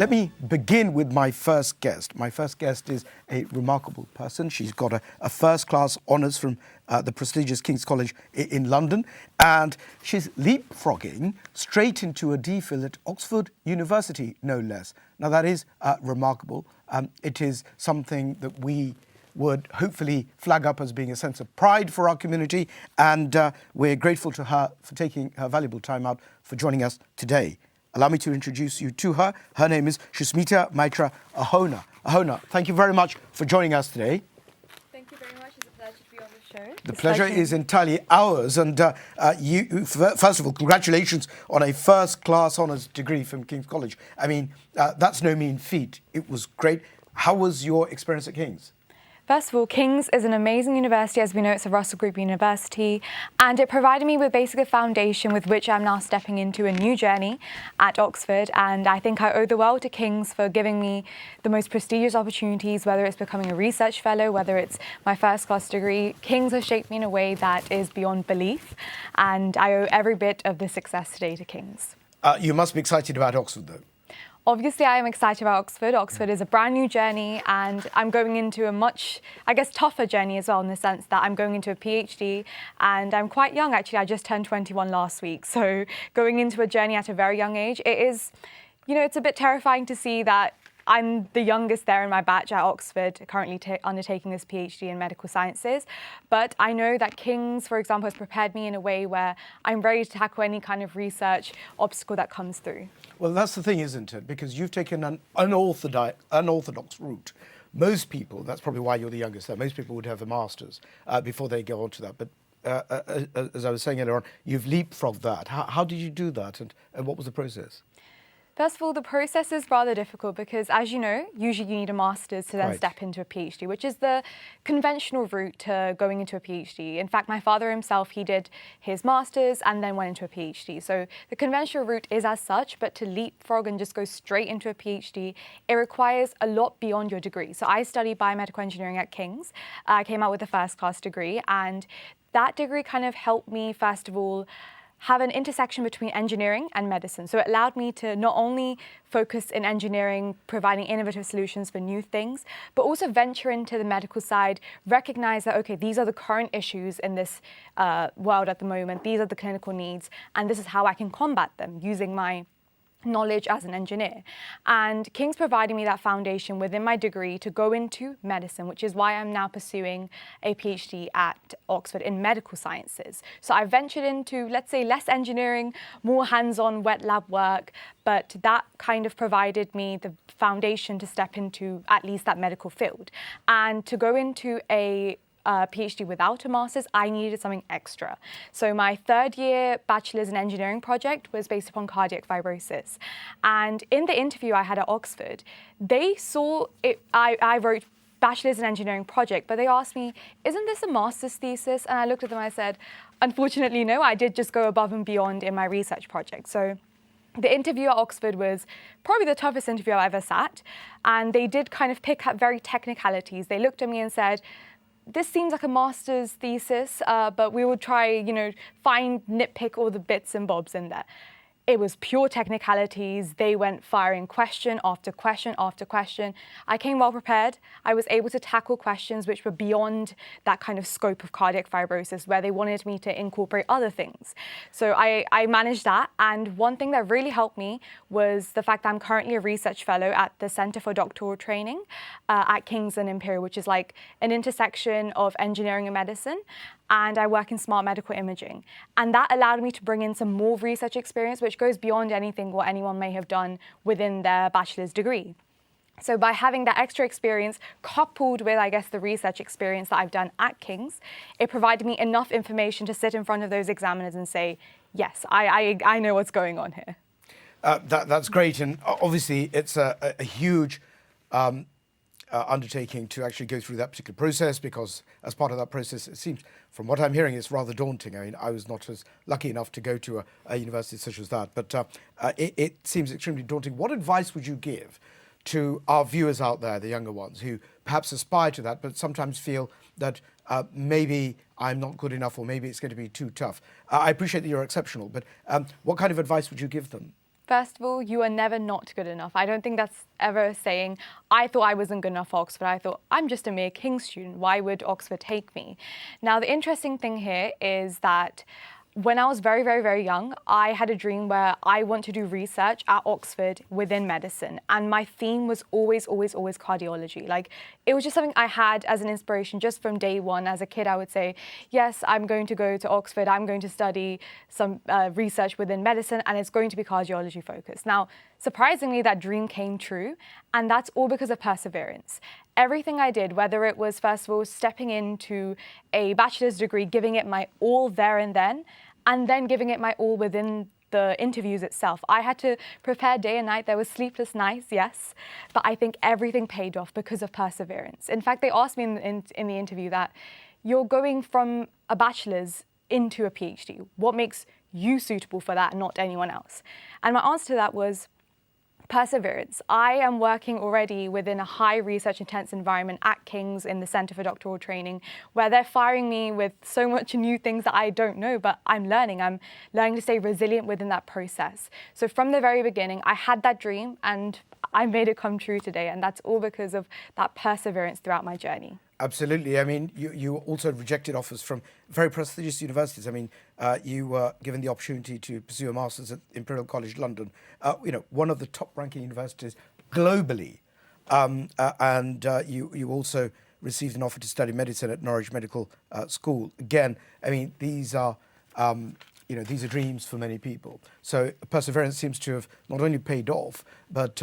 Let me begin with my first guest. My first guest is a remarkable person. She's got a first-class honours from the prestigious King's College in London, and she's leapfrogging straight into a DPhil at Oxford University, no less. Now, that is remarkable. It is something that we would hopefully flag up as being a sense of pride for our community, and we're grateful to her for taking her valuable time out for joining us today. Allow me to introduce you to her. Her name is Shuchishmita Auhona. Auhona, thank you very much for joining us today. Thank you very much. It's a pleasure to be on the show. The pleasure is entirely ours. And you, first of all, congratulations on a first-class honours degree from King's College. I mean, that's no mean feat. It was great. How was your experience at King's? First of all, King's is an amazing university. As we know, it's a Russell Group university, and it provided me with basically a foundation with which I'm now stepping into a new journey at Oxford. And I think I owe the world to King's for giving me the most prestigious opportunities, whether it's becoming a research fellow, whether it's my first class degree. King's has shaped me in a way that is beyond belief, and I owe every bit of the success today to King's. You must be excited about Oxford, though. Obviously, I am excited about Oxford. Oxford is a brand new journey, and I'm going into a much, I guess, tougher journey as well, in the sense that I'm going into a PhD, and I'm quite young, actually. I just turned 21 last week. So going into a journey at a very young age, it is, you know, it's a bit terrifying to see that I'm the youngest there in my batch at Oxford, currently undertaking this PhD in medical sciences. But I know that King's, for example, has prepared me in a way where I'm ready to tackle any kind of research obstacle that comes through. Well, that's the thing, isn't it? Because you've taken an unorthodox route. Most people, that's probably why you're the youngest there, most people would have a master's before they go on to that. But as I was saying earlier on, you've leapfrogged that. How did you do that, and what was the process? First of all, the process is rather difficult because, as you know, usually you need a master's to then step into a PhD, which is the conventional route to going into a PhD. In fact, my father himself, he did his master's and then went into a PhD. So the conventional route is as such, but to leapfrog and just go straight into a PhD, it requires a lot beyond your degree. So I studied biomedical engineering at King's. I came out with a first-class degree, and that degree kind of helped me, first of all, have an intersection between engineering and medicine. So it allowed me to not only focus in engineering, providing innovative solutions for new things, but also venture into the medical side, recognize that, okay, these are the current issues in this world at the moment, these are the clinical needs, and this is how I can combat them using my knowledge as an engineer. And King's provided me that foundation within my degree to go into medicine, which is why I'm now pursuing a PhD at Oxford in medical sciences. So I ventured into, let's say, less engineering, more hands-on wet lab work, but that kind of provided me the foundation to step into at least that medical field. And to go into a PhD without a master's, I needed something extra. So my third year bachelor's in engineering project was based upon cardiac fibrosis. And in the interview I had at Oxford, they saw it, I wrote bachelor's in engineering project, but they asked me, isn't this a master's thesis? And I looked at them and I said, unfortunately, no, I did just go above and beyond in my research project. So the interview at Oxford was probably the toughest interview I've ever sat. And they did kind of pick up very technicalities. They looked at me and said, this seems like a master's thesis, but we will try, nitpick all the bits and bobs in there. It was pure technicalities. They went firing question after question after question. I came well prepared. I was able to tackle questions which were beyond that kind of scope of cardiac fibrosis, where they wanted me to incorporate other things. So I managed that. And one thing that really helped me was the fact that I'm currently a research fellow at the Centre for Doctoral Training at King's and Imperial, which is like an intersection of engineering and medicine. And I work in smart medical imaging. And that allowed me to bring in some more research experience, which goes beyond anything what anyone may have done within their bachelor's degree. So by having that extra experience coupled with, I guess, the research experience that I've done at King's, it provided me enough information to sit in front of those examiners and say, yes, I know what's going on here. That's great. And obviously, it's a huge undertaking to actually go through that particular process, because as part of that process, it seems, from what I'm hearing, it's rather daunting. I mean, I was not as lucky enough to go to a university such as that, but it seems extremely daunting. What advice would you give to our viewers out there, the younger ones, who perhaps aspire to that, but sometimes feel that maybe I'm not good enough, or maybe it's going to be too tough? I appreciate that you're exceptional, but what kind of advice would you give them? First of all, you are never not good enough. I don't think that's ever saying, I thought I wasn't good enough for Oxford. I thought, I'm just a mere King's student. Why would Oxford take me? Now, the interesting thing here is that when I was very, very, very young, I had a dream where I want to do research at Oxford within medicine. And my theme was always, always, always cardiology. Like, it was just something I had as an inspiration just from day one. As a kid, I would say, yes, I'm going to go to Oxford. I'm going to study some research within medicine, and it's going to be cardiology focused. Now, surprisingly, that dream came true. And that's all because of perseverance. Everything I did, whether it was, first of all, stepping into a bachelor's degree, giving it my all there and then giving it my all within the interviews itself. I had to prepare day and night. There were sleepless nights, yes, but I think everything paid off because of perseverance. In fact, they asked me in the interview that you're going from a bachelor's into a PhD. What makes you suitable for that, not anyone else? And my answer to that was perseverance. I am working already within a high research intense environment at King's in the Centre for Doctoral Training, where they're firing me with so much new things that I don't know, but I'm learning. I'm learning to stay resilient within that process. So from the very beginning, I had that dream and I made it come true today. And that's all because of that perseverance throughout my journey. Absolutely. I mean, you also rejected offers from very prestigious universities. I mean, you were given the opportunity to pursue a master's at Imperial College London, one of the top-ranking universities globally. And you also received an offer to study medicine at Norwich Medical School. Again, I mean, these are dreams for many people. So perseverance seems to have not only paid off, but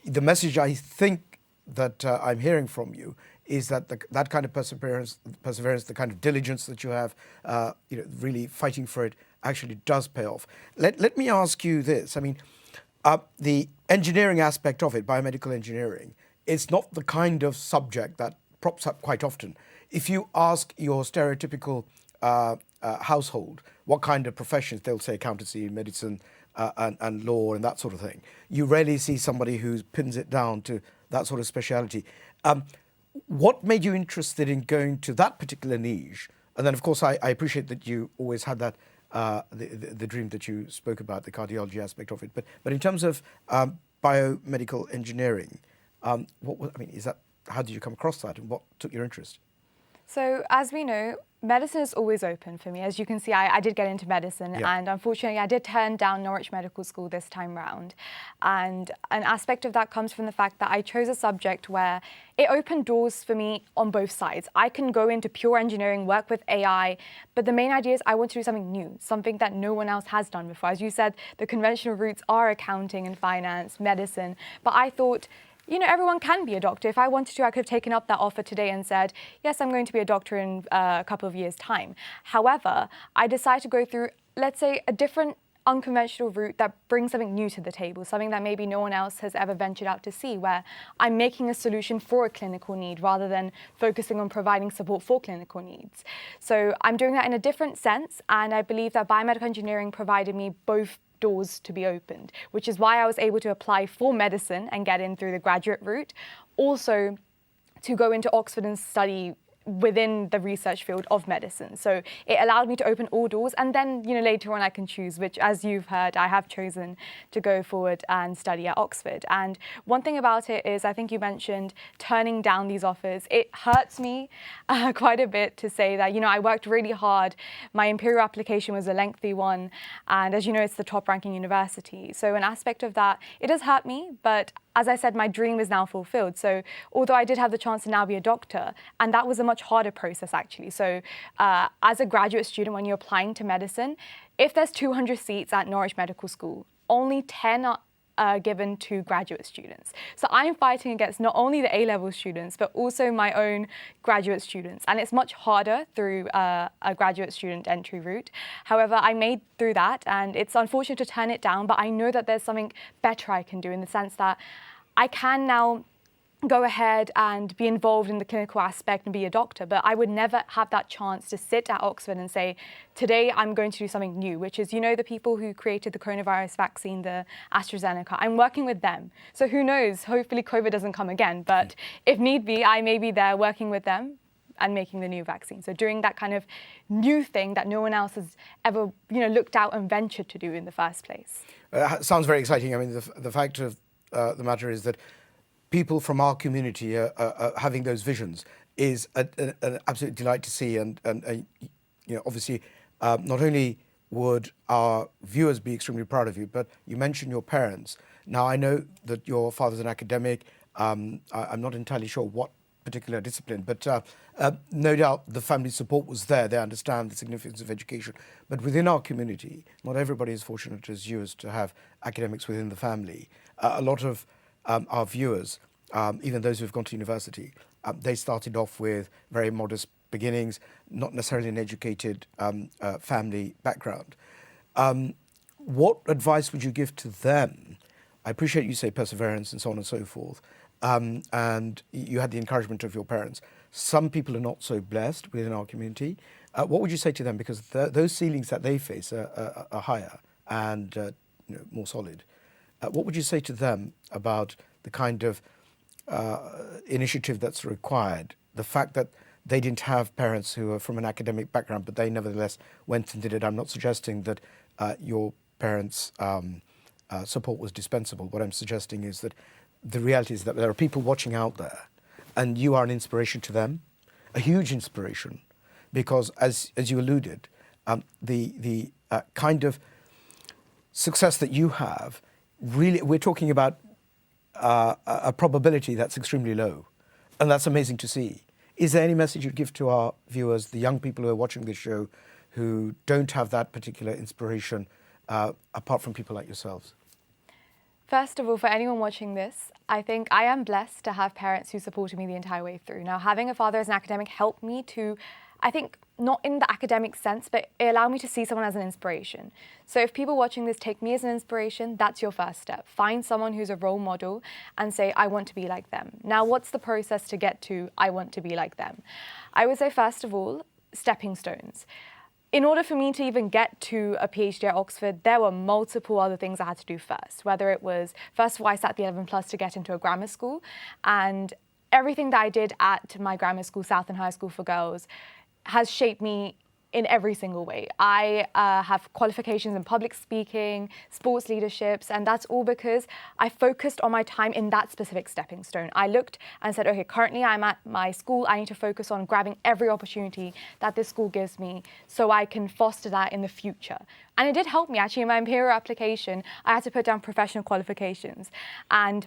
the message I think that I'm hearing from you is that that kind of perseverance, the kind of diligence that you have, really fighting for it, actually does pay off. Let me ask you this. I mean, the engineering aspect of it, biomedical engineering, it's not the kind of subject that props up quite often. If you ask your stereotypical household what kind of professions, they'll say accountancy, medicine, and law and that sort of thing. You rarely see somebody who pins it down to that sort of speciality. What made you interested in going to that particular niche? And then, of course, I appreciate that you always had that the dream that you spoke about, the cardiology aspect of it. But in terms of biomedical engineering, how did you come across that, and what took your interest? So, as we know, medicine is always open for me. As you can see, I did get into medicine, and unfortunately, I did turn down Norwich Medical School this time round. And an aspect of that comes from the fact that I chose a subject where it opened doors for me on both sides. I can go into pure engineering, work with AI, but the main idea is I want to do something new, something that no one else has done before. As you said, the conventional routes are accounting and finance, medicine, but I thought, everyone can be a doctor. If I wanted to, I could have taken up that offer today and said, yes, I'm going to be a doctor in a couple of years' time. However, I decided to go through, let's say, a different unconventional route that brings something new to the table, something that maybe no one else has ever ventured out to see, where I'm making a solution for a clinical need rather than focusing on providing support for clinical needs. So I'm doing that in a different sense, and I believe that biomedical engineering provided me both doors to be opened, which is why I was able to apply for medicine and get in through the graduate route, also to go into Oxford and study within the research field of medicine. So it allowed me to open all doors, and then later on I can choose, which, as you've heard, I have chosen to go forward and study at Oxford. And one thing about it is, I think you mentioned turning down these offers. It hurts me quite a bit to say that, I worked really hard. My Imperial application was a lengthy one, and as you know, it's the top ranking university. So an aspect of that, it does hurt me, but as I said, my dream is now fulfilled. So although I did have the chance to now be a doctor, and that was a much harder process actually. So as a graduate student, when you're applying to medicine, if there's 200 seats at Norwich Medical School, only 10 are given to graduate students. So I'm fighting against not only the A-level students, but also my own graduate students. And it's much harder through a graduate student entry route. However, I made through that, and it's unfortunate to turn it down, but I know that there's something better I can do, in the sense that I can now go ahead and be involved in the clinical aspect and be a doctor, but I would never have that chance to sit at Oxford and say, today I'm going to do something new, which is, the people who created the coronavirus vaccine, the AstraZeneca, I'm working with them. So who knows, hopefully COVID doesn't come again, but if need be, I may be there working with them and making the new vaccine. So doing that kind of new thing that no one else has ever, looked out and ventured to do in the first place. Sounds very exciting. I mean, the fact of the matter is that people from our community are having those visions is an absolute delight to see. And obviously, not only would our viewers be extremely proud of you, but you mentioned your parents. Now, I know that your father's an academic. I'm not entirely sure what particular discipline, but no doubt the family support was there. They understand the significance of education. But within our community, not everybody is fortunate as you as to have academics within the family. A lot of our viewers, even those who have gone to university, they started off with very modest beginnings, not necessarily an educated family background. What advice would you give to them? I appreciate you say perseverance and so on and so forth. And you had the encouragement of your parents. Some people are not so blessed within our community. What would you say to them? Because those ceilings that they face are higher and more solid. What would you say to them about the kind of initiative that's required? The fact that they didn't have parents who are from an academic background, but they nevertheless went and did it. I'm not suggesting that your parents' support was dispensable. What I'm suggesting is that the reality is that there are people watching out there, and you are an inspiration to them, a huge inspiration, because as you alluded, the kind of success that you have, really, we're talking about a probability that's extremely low, and that's amazing to see. Is there any message you'd give to our viewers, the young people who are watching this show, who don't have that particular inspiration, apart from people like yourselves? First of all, for anyone watching this, I think I am blessed to have parents who supported me the entire way through. Now, having a father as an academic helped me to, I think, not in the academic sense, but it allowed me to see someone as an inspiration. So if people watching this take me as an inspiration, that's your first step. Find someone who's a role model and say, I want to be like them. Now, what's the process to get to I want to be like them? I would say, first of all, stepping stones. In order for me to even get to a PhD at Oxford, there were multiple other things I had to do first. Whether it was, first of all, I sat the 11 plus to get into a grammar school, and everything that I did at my grammar school, Southern High School for Girls, has shaped me in every single way. I have qualifications in public speaking, sports leaderships, and that's all because I focused on my time in that specific stepping stone. I looked and said, okay, currently I'm at my school, I need to focus on grabbing every opportunity that this school gives me so I can foster that in the future. And it did help me. Actually, in my Imperial application, I had to put down professional qualifications. And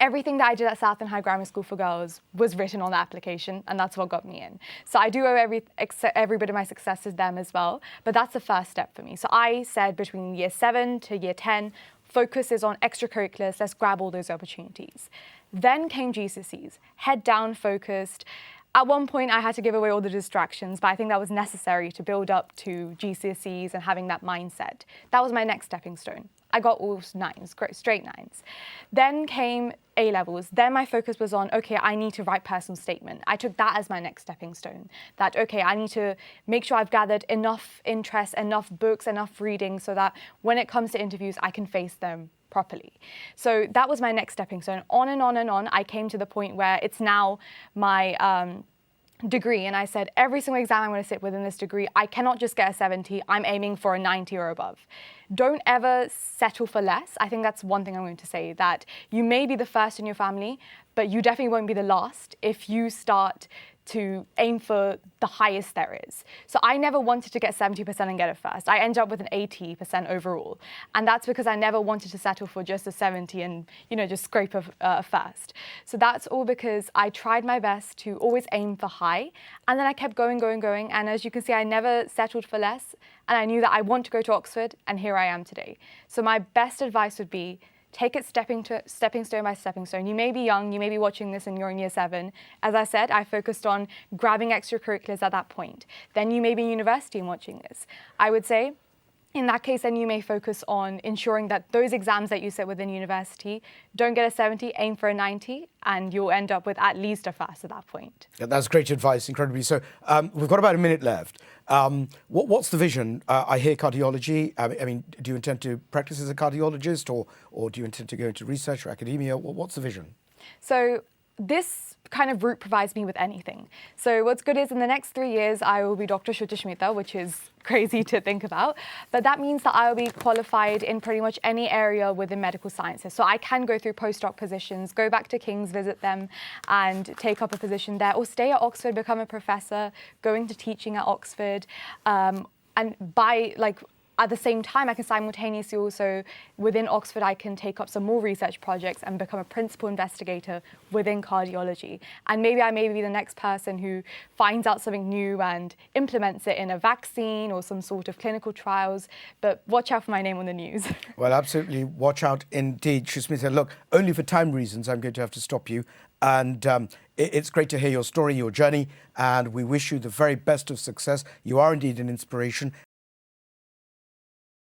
everything that I did at Southern High Grammar School for Girls was written on the application, and that's what got me in. So I do owe every bit of my success to them as well, but that's the first step for me. So I said between year 7 to year 10, focus is on extracurriculars, let's grab all those opportunities. Then came GCSEs, head down, focused. At one point, I had to give away all the distractions, but I think that was necessary to build up to GCSEs and having that mindset. That was my next stepping stone. I got all 9s, straight 9s. Then came A-levels. Then my focus was on, okay, I need to write personal statement. I took that as my next stepping stone. That, okay, I need to make sure I've gathered enough interest, enough books, enough reading so that when it comes to interviews, I can face them properly. So that was my next stepping stone. On and on and on, I came to the point where it's now my degree, and I said every single exam I'm going to sit within this degree, I cannot just get a 70, I'm aiming for a 90 or above. Don't ever settle for less. I think that's one thing I'm going to say, that you may be the first in your family, but you definitely won't be the last if you start to aim for the highest there is. So I never wanted to get 70% and get it first. I ended up with an 80% overall. And that's because I never wanted to settle for just a 70 and, just scrape a first. So that's all because I tried my best to always aim for high. And then I kept going. And as you can see, I never settled for less. And I knew that I want to go to Oxford, and here I am today. So my best advice would be, take it stepping stone by stepping stone. You may be young, you may be watching this and you're in year 7. As I said, I focused on grabbing extracurriculars at that point. Then you may be in university and watching this. I would say, in that case, then you may focus on ensuring that those exams that you sit within university don't get a 70, aim for a 90, and you'll end up with at least a first at that point. Yeah, that's great advice, incredibly so. We've got about a minute left. What's the vision? I hear cardiology. I mean, do you intend to practice as a cardiologist, or do you intend to go into research or academia? What's the vision? So this kind of route provides me with anything. So what's good is in the next 3 years, I will be Dr. Shuchishmita, which is crazy to think about. But that means that I will be qualified in pretty much any area within medical sciences. So I can go through postdoc positions, go back to King's, visit them, and take up a position there, or stay at Oxford, become a professor, go into teaching at Oxford, and at the same time, I can simultaneously also, within Oxford, I can take up some more research projects and become a principal investigator within cardiology. And maybe I may be the next person who finds out something new and implements it in a vaccine or some sort of clinical trials. But watch out for my name on the news. Well, absolutely. Watch out indeed, Shuchishmita. Look, only for time reasons, I'm going to have to stop you. And it's great to hear your story, your journey, and we wish you the very best of success. You are indeed an inspiration,